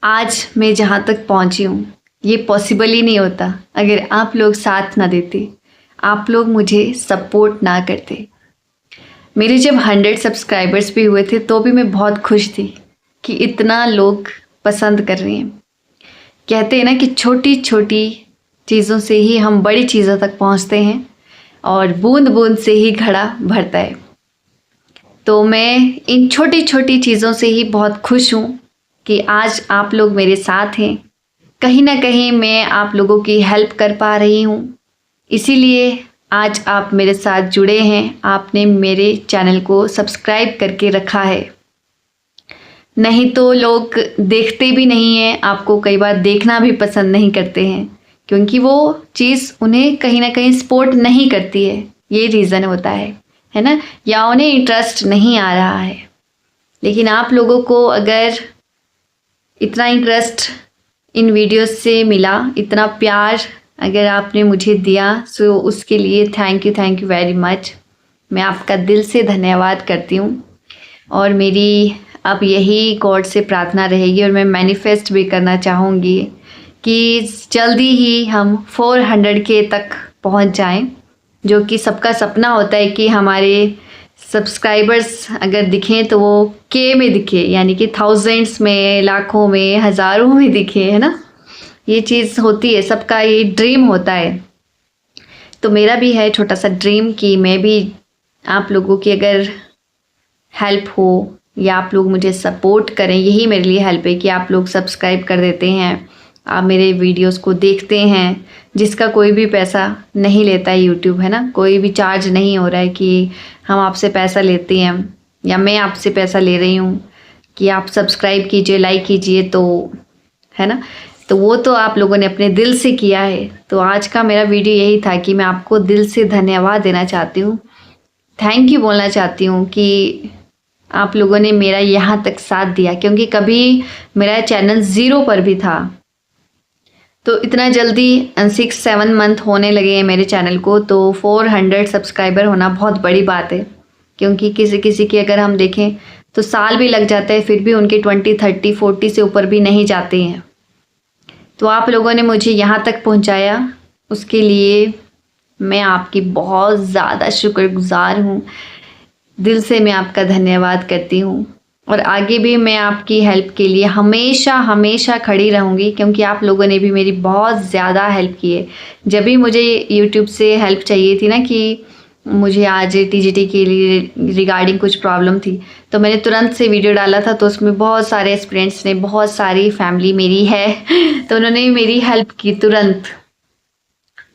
आज मैं जहाँ तक पहुँची हूँ ये पॉसिबल ही नहीं होता अगर आप लोग साथ ना देते, आप लोग मुझे सपोर्ट ना करते। मेरे जब 100 सब्सक्राइबर्स भी हुए थे तो भी मैं बहुत खुश थी कि इतना लोग पसंद कर रहे हैं। कहते हैं ना कि छोटी छोटी चीज़ों से ही हम बड़ी चीज़ों तक पहुँचते हैं और बूंद बूंद से ही घड़ा भरता है। तो मैं इन छोटी छोटी चीज़ों से ही बहुत खुश हूँ कि आज आप लोग मेरे साथ हैं। कहीं ना कहीं मैं आप लोगों की हेल्प कर पा रही हूँ, इसीलिए आज आप मेरे साथ जुड़े हैं। आपने मेरे चैनल को सब्सक्राइब करके रखा है। नहीं तो लोग देखते भी नहीं हैं, आपको कई बार देखना भी पसंद नहीं करते हैं क्योंकि वो चीज़ उन्हें कहीं ना कहीं सपोर्ट नहीं करती है। ये रीज़न होता है ना, या उन्हें इंटरेस्ट नहीं आ रहा है। लेकिन आप लोगों को अगर इतना इंटरेस्ट इन वीडियोस से मिला, इतना प्यार अगर आपने मुझे दिया, सो उसके लिए थैंक यू वेरी मच। मैं आपका दिल से धन्यवाद करती हूँ। और मेरी अब यही गॉड से प्रार्थना रहेगी और मैं मैनिफेस्ट भी करना चाहूँगी कि जल्दी ही हम 400K तक पहुँच जाएं, जो कि सबका सपना होता है कि हमारे सब्सक्राइबर्स अगर दिखें तो वो के में दिखे, यानी कि थाउजेंड्स में, लाखों में, हज़ारों में दिखे, है ना। ये चीज़ होती है, सबका ये ड्रीम होता है। तो मेरा भी है छोटा सा ड्रीम कि मैं भी आप लोगों की अगर हेल्प हो या आप लोग मुझे सपोर्ट करें, यही मेरे लिए हेल्प है कि आप लोग सब्सक्राइब कर देते हैं, आप मेरे वीडियोस को देखते हैं, जिसका कोई भी पैसा नहीं लेता है यूट्यूब, है ना। कोई भी चार्ज नहीं हो रहा है कि हम आपसे पैसा लेते हैं या मैं आपसे पैसा ले रही हूँ कि आप सब्सक्राइब कीजिए, लाइक कीजिए, तो है ना। तो वो तो आप लोगों ने अपने दिल से किया है। तो आज का मेरा वीडियो यही था कि मैं आपको दिल से धन्यवाद देना चाहती हूँ, थैंक यू बोलना चाहती हूँ कि आप लोगों ने मेरा यहाँ तक साथ दिया, क्योंकि कभी मेरा चैनल 0 पर भी था। तो इतना जल्दी 6-7 मंथ होने लगे हैं मेरे चैनल को, तो 400 सब्सक्राइबर होना बहुत बड़ी बात है। क्योंकि किसी किसी की अगर हम देखें तो साल भी लग जाता है, फिर भी उनके 20, 30, 40 से ऊपर भी नहीं जाते हैं। तो आप लोगों ने मुझे यहाँ तक पहुँचाया, उसके लिए मैं आपकी बहुत ज़्यादा शुक्रगुजार हूँ। दिल से मैं आपका धन्यवाद करती हूँ और आगे भी मैं आपकी हेल्प के लिए हमेशा हमेशा खड़ी रहूँगी, क्योंकि आप लोगों ने भी मेरी बहुत ज़्यादा हेल्प की है। जब भी मुझे यूट्यूब से हेल्प चाहिए थी ना, कि मुझे आज टीजीटी के लिए रिगार्डिंग कुछ प्रॉब्लम थी, तो मैंने तुरंत से वीडियो डाला था। तो उसमें बहुत सारे फ्रेंड्स ने, बहुत सारी फैमिली मेरी है तो उन्होंने मेरी हेल्प की तुरंत।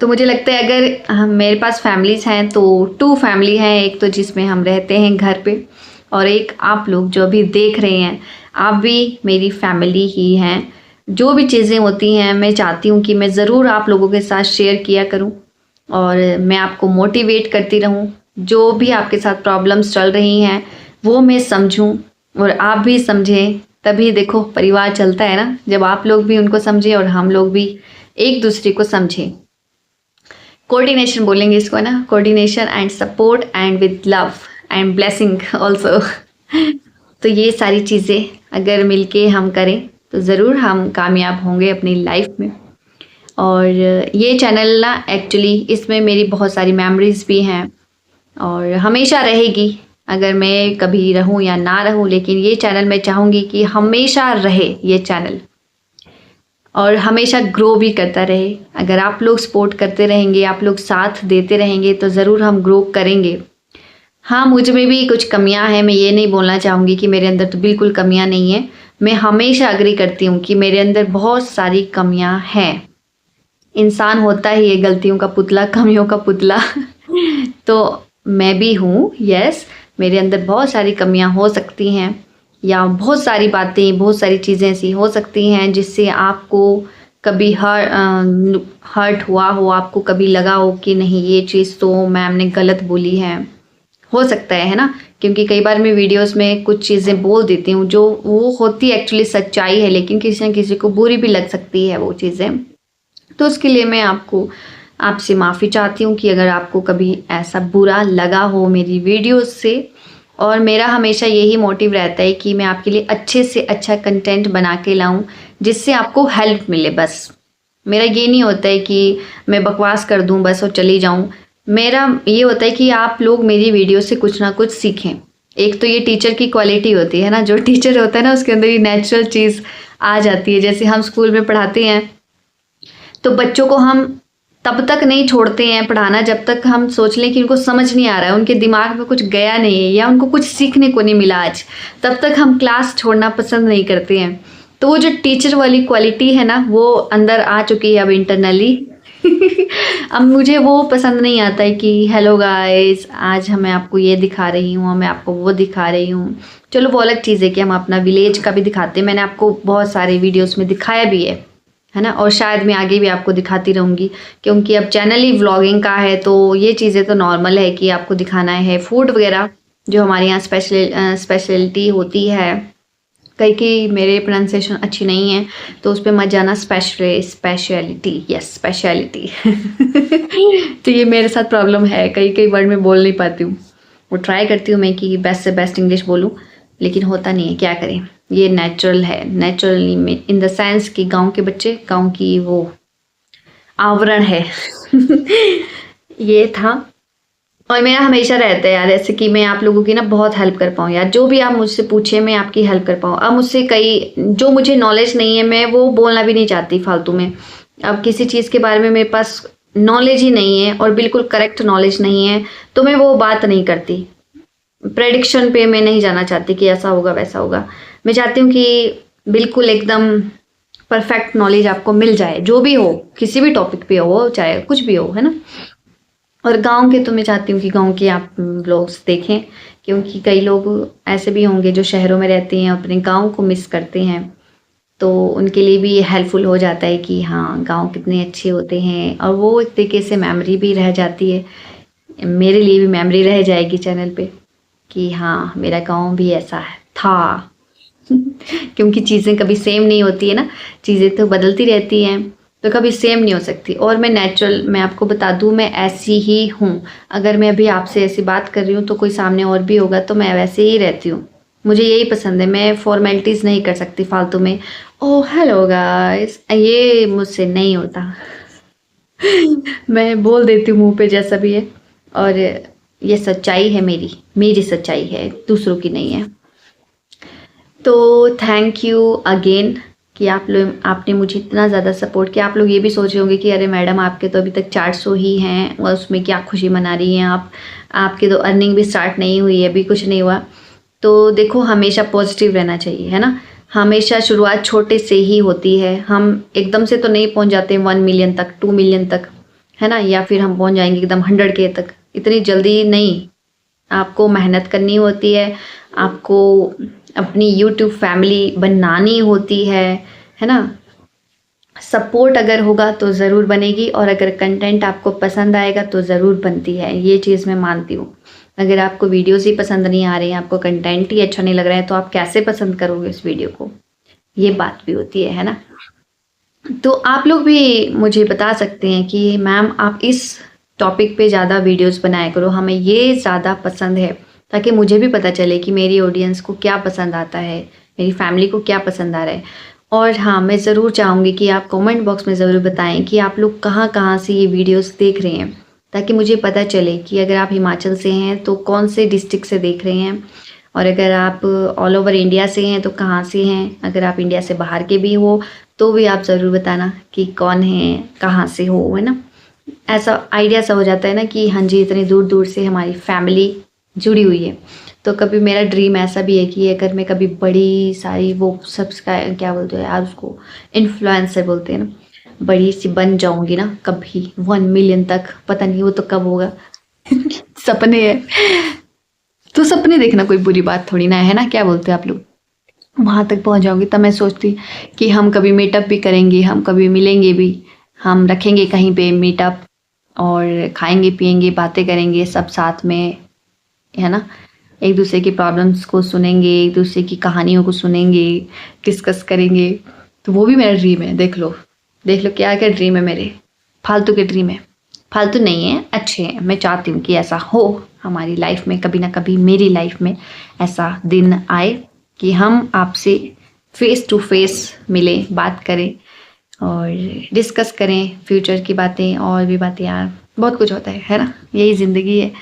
तो मुझे लगता है अगर मेरे पास फैमिलीज़ हैं तो 2 फैमिली हैं, एक तो जिसमें हम रहते हैं घर पे, और एक आप लोग जो अभी देख रहे हैं, आप भी मेरी फैमिली ही हैं। जो भी चीज़ें होती हैं मैं चाहती हूँ कि मैं ज़रूर आप लोगों के साथ शेयर किया करूँ और मैं आपको मोटिवेट करती रहूँ। जो भी आपके साथ प्रॉब्लम्स चल रही हैं वो मैं समझूँ और आप भी समझें, तभी देखो परिवार चलता है ना, जब आप लोग भी उनको समझें और हम लोग भी एक दूसरे को समझें। कोऑर्डिनेशन बोलेंगे इसको, है ना, coordination and support and with love and blessing also. तो ये सारी चीज़ें अगर मिलके हम करें तो ज़रूर हम कामयाब होंगे अपनी लाइफ में। और ये चैनल ना, एक्चुअली इसमें मेरी बहुत सारी मेमोरीज भी हैं और हमेशा रहेगी, अगर मैं कभी रहूं या ना रहूं, लेकिन ये चैनल मैं चाहूँगी कि हमेशा रहे ये चैनल और हमेशा ग्रो भी करता रहे। अगर आप लोग सपोर्ट करते रहेंगे, आप लोग साथ देते रहेंगे, तो ज़रूर हम ग्रो करेंगे। हाँ, मुझ में भी कुछ कमियां हैं, मैं ये नहीं बोलना चाहूँगी कि मेरे अंदर तो बिल्कुल कमियां नहीं है। मैं हमेशा अग्री करती हूँ कि मेरे अंदर बहुत सारी कमियां हैं। इंसान होता ही है गलतियों का पुतला, कमियों का पुतला तो मैं भी हूँ, यस। मेरे अंदर बहुत सारी कमियां हो सकती हैं, या बहुत सारी बातें, बहुत सारी चीज़ें ऐसी हो सकती हैं जिससे आपको कभी हर्ट हुआ हो, आपको कभी लगा हो कि नहीं ये चीज़ तो मैम ने गलत बोली हो सकता है ना। क्योंकि कई बार मैं वीडियोस में कुछ चीज़ें बोल देती हूँ जो वो होती एक्चुअली सच्चाई है, लेकिन किसी न किसी को बुरी भी लग सकती है वो चीज़ें। तो उसके लिए मैं आपसे माफ़ी चाहती हूँ कि अगर आपको कभी ऐसा बुरा लगा हो मेरी वीडियोस से, और मेरा हमेशा यही मोटिव रहता है कि मैं आपके लिए अच्छे से अच्छा कंटेंट बना के लाऊं जिससे आपको हेल्प मिले। बस मेरा ये नहीं होता है कि मैं बकवास कर दूं बस और चली जाऊं। मेरा ये होता है कि आप लोग मेरी वीडियो से कुछ ना कुछ सीखें। एक तो ये टीचर की क्वालिटी होती है ना, जो टीचर होता है ना उसके अंदर ये नेचुरल चीज़ आ जाती है। जैसे हम स्कूल में पढ़ाते हैं तो बच्चों को हम तब तक नहीं छोड़ते हैं पढ़ाना जब तक हम सोच लें कि उनको समझ नहीं आ रहा है, उनके दिमाग में कुछ गया नहीं है या उनको कुछ सीखने को नहीं मिला आज, तब तक हम क्लास छोड़ना पसंद नहीं करते हैं। तो वो जो टीचर वाली क्वालिटी है ना वो अंदर आ चुकी है अब इंटरनली। अब मुझे वो पसंद नहीं आता है कि हेलो गाइस आज मैं आपको ये दिखा रही हूँ, मैं आपको वो दिखा रही हूँ। चलो वो अलग चीज़ है कि हम अपना विलेज का भी दिखाते हैं, मैंने आपको बहुत सारे वीडियोस में दिखाया भी है ना, और शायद मैं आगे भी आपको दिखाती रहूँगी क्योंकि अब चैनल ही व्लॉगिंग का है तो ये चीज़ें तो नॉर्मल है कि आपको दिखाना है। फूड वगैरह जो हमारे यहाँ स्पेशलिटी होती है, कई मेरे प्रोनाउंसिएशन अच्छी नहीं है तो उस पर मत जाना। Speciality, yes speciality. तो ये मेरे साथ प्रॉब्लम है, कई वर्ड में बोल नहीं पाती हूँ। वो ट्राई करती हूँ मैं कि बेस्ट से बेस्ट इंग्लिश बोलूँ लेकिन होता नहीं है, क्या करें। ये नेचुरल है, नेचुरली में इन द सेंस कि गांव के बच्चे, गांव की वो आवरण है। ये था। और मेरा हमेशा रहता है यार ऐसे कि मैं आप लोगों की ना बहुत हेल्प कर पाऊँ यार, जो भी आप मुझसे पूछे मैं आपकी हेल्प कर पाऊँ। अब मुझसे कई जो मुझे नॉलेज नहीं है मैं वो बोलना भी नहीं चाहती फालतू में। अब किसी चीज़ के बारे में मेरे पास नॉलेज ही नहीं है और बिल्कुल करेक्ट नॉलेज नहीं है तो मैं वो बात नहीं करती। प्रेडिक्शन पे मैं नहीं जाना चाहती कि ऐसा होगा वैसा होगा। मैं चाहती हूँ कि बिल्कुल एकदम परफेक्ट नॉलेज आपको मिल जाए, जो भी हो, किसी भी टॉपिक पे हो, चाहे कुछ भी हो, है ना। और गांव के तो मैं चाहती हूँ कि गांव के आप व्लॉग्स देखें क्योंकि कई लोग ऐसे भी होंगे जो शहरों में रहते हैं अपने गांव को मिस करते हैं, तो उनके लिए भी हेल्पफुल हो जाता है कि हाँ गांव कितने अच्छे होते हैं और वो एक तरीके से मेमोरी भी रह जाती है। मेरे लिए भी मेमोरी रह जाएगी चैनल पे कि हाँ मेरा गांव भी ऐसा है था। क्योंकि चीज़ें कभी सेम नहीं होती है ना, चीज़ें तो बदलती रहती हैं तो कभी सेम नहीं हो सकती। और मैं आपको बता दूं मैं ऐसी ही हूँ। अगर मैं अभी आपसे ऐसी बात कर रही हूँ तो कोई सामने और भी होगा तो मैं वैसे ही रहती हूँ। मुझे यही पसंद है, मैं फॉर्मेलिटीज़ नहीं कर सकती फालतू में। ओह हेलो गाइस, ये मुझसे नहीं होता। मैं बोल देती हूँ मुँह पे जैसा भी है और ये सच्चाई है, मेरी सच्चाई है, दूसरों की नहीं है। तो थैंक यू अगेन कि आपने मुझे इतना ज़्यादा सपोर्ट किया। आप लोग ये भी सोच रहे होंगे कि अरे मैडम आपके तो अभी तक 400 ही हैं और उसमें क्या खुशी मना रही हैं आप, आपकी तो अर्निंग भी स्टार्ट नहीं हुई है, अभी कुछ नहीं हुआ। तो देखो हमेशा पॉजिटिव रहना चाहिए, है ना। हमेशा शुरुआत छोटे से ही होती है, हम एकदम से तो नहीं पहुंच जाते 1 मिलियन तक, 2 मिलियन तक, है ना, या फिर हम पहुंच जाएंगे एकदम 100K तक, इतनी जल्दी नहीं। आपको मेहनत करनी होती है, आपको अपनी यूट्यूब फैमिली बनानी होती है ना। सपोर्ट अगर होगा तो ज़रूर बनेगी और अगर कंटेंट आपको पसंद आएगा तो ज़रूर बनती है, ये चीज़ मैं मानती हूँ। अगर आपको वीडियोस ही पसंद नहीं आ रही हैं, आपको कंटेंट ही अच्छा नहीं लग रहा है तो आप कैसे पसंद करोगे इस वीडियो को, ये बात भी होती है ना। तो आप लोग भी मुझे बता सकते हैं कि मैम आप इस टॉपिक पे ज़्यादा वीडियोस बनाया करो, हमें ये ज़्यादा पसंद है, ताकि मुझे भी पता चले कि मेरी ऑडियंस को क्या पसंद आता है, मेरी फैमिली को क्या पसंद आ रहा है। और हाँ मैं ज़रूर चाहूँगी कि आप कमेंट बॉक्स में ज़रूर बताएं कि आप लोग कहाँ कहाँ से ये वीडियोस देख रहे हैं, ताकि मुझे पता चले कि अगर आप हिमाचल से हैं तो कौन से डिस्ट्रिक्ट से देख रहे हैं, और अगर आप ऑल ओवर इंडिया से हैं तो कहाँ से हैं, अगर आप इंडिया से बाहर के भी हो तो भी आप ज़रूर बताना कि कौन है, कहाँ से हो, है ना। ऐसा आइडिया सा हो जाता है ना कि हाँ जी इतनी दूर दूर से हमारी फैमिली जुड़ी हुई है। तो कभी मेरा ड्रीम ऐसा भी है कि अगर मैं कभी बड़ी सारी वो सब्सक्राइब क्या बोलते हैं यार उसको, इन्फ्लुएंसर बोलते हैं ना, बड़ी सी बन जाऊंगी ना कभी 1 मिलियन तक, पता नहीं वो तो कब होगा। सपने है तो सपने देखना कोई बुरी बात थोड़ी ना है ना, क्या बोलते हैं आप लोग। वहाँ तक पहुँच जाऊंगी तब मैं सोचती कि हम कभी मीटअप भी करेंगे, हम कभी मिलेंगे भी, हम रखेंगे कहीं पे मीटअप और खाएंगे पिएंगे बातें करेंगे सब साथ में, है ना। एक दूसरे की प्रॉब्लम्स को सुनेंगे, एक दूसरे की कहानियों को सुनेंगे, डिस्कस करेंगे। तो वो भी मेरा ड्रीम है। देख लो क्या क्या ड्रीम है मेरे, फालतू के ड्रीम है। फालतू नहीं हैं, अच्छे हैं। मैं चाहती हूँ कि ऐसा हो हमारी लाइफ में, कभी ना कभी मेरी लाइफ में ऐसा दिन आए कि हम आपसे फेस टू फेस मिलें, बात करें और डिस्कस करें फ्यूचर की बातें और भी बातें। यार बहुत कुछ होता है ना, यही ज़िंदगी है,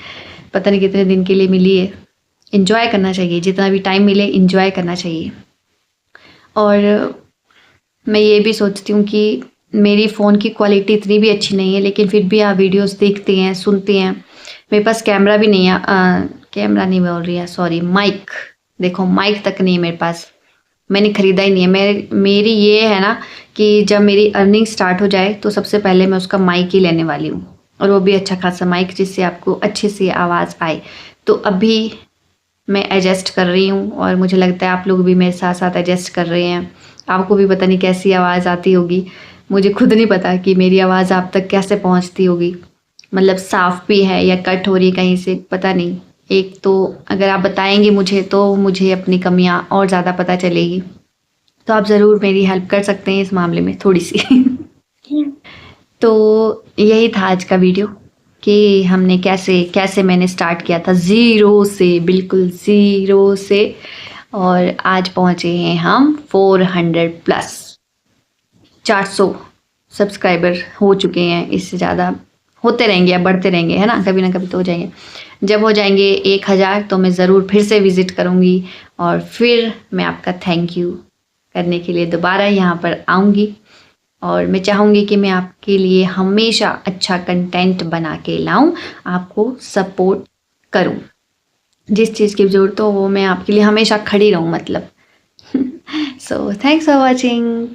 पता नहीं कितने दिन के लिए मिली है। इन्जॉय करना चाहिए, जितना भी टाइम मिले इन्जॉय करना चाहिए। और मैं ये भी सोचती हूँ कि मेरी फ़ोन की क्वालिटी इतनी भी अच्छी नहीं है, लेकिन फिर भी आप वीडियोस देखते हैं, सुनते हैं। मेरे पास कैमरा भी नहीं है, कैमरा नहीं बोल रही है, सॉरी, माइक। देखो माइक तक नहीं है मेरे पास, मैंने ख़रीदा ही नहीं है। मेरी ये है ना कि जब मेरी अर्निंग स्टार्ट हो जाए तो सबसे पहले मैं उसका माइक ही लेने वाली हूँ, और वो भी अच्छा खासा माइक जिससे आपको अच्छे से आवाज़ आए। तो अभी मैं एडजस्ट कर रही हूँ और मुझे लगता है आप लोग भी मेरे साथ साथ एडजस्ट कर रहे हैं। आपको भी पता नहीं कैसी आवाज़ आती होगी, मुझे खुद नहीं पता कि मेरी आवाज़ आप तक कैसे पहुँचती होगी, मतलब साफ़ भी है या कट हो रही है कहीं से, पता नहीं। एक तो अगर आप बताएंगे मुझे तो मुझे अपनी कमियां और ज़्यादा पता चलेगी, तो आप ज़रूर मेरी हेल्प कर सकते हैं इस मामले में थोड़ी सी। तो यही था आज का वीडियो कि हमने कैसे कैसे मैंने स्टार्ट किया था ज़ीरो से, बिल्कुल ज़ीरो से, और आज पहुँचे हैं हम 400 प्लस, 400 सब्सक्राइबर हो चुके हैं। इससे ज़्यादा होते रहेंगे या बढ़ते रहेंगे, है ना, कभी ना कभी तो हो जाएंगे। जब हो जाएंगे 1000 तो मैं ज़रूर फिर से विज़िट करूँगी और फिर मैं आपका थैंक यू करने के लिए दोबारा यहाँ पर आऊँगी। और मैं चाहूँगी कि मैं आपके लिए हमेशा अच्छा कंटेंट बना के लाऊँ, आपको सपोर्ट करूँ, जिस चीज़ की ज़रूरत हो वो मैं आपके लिए हमेशा खड़ी रहूँ, मतलब। So thanks for watching.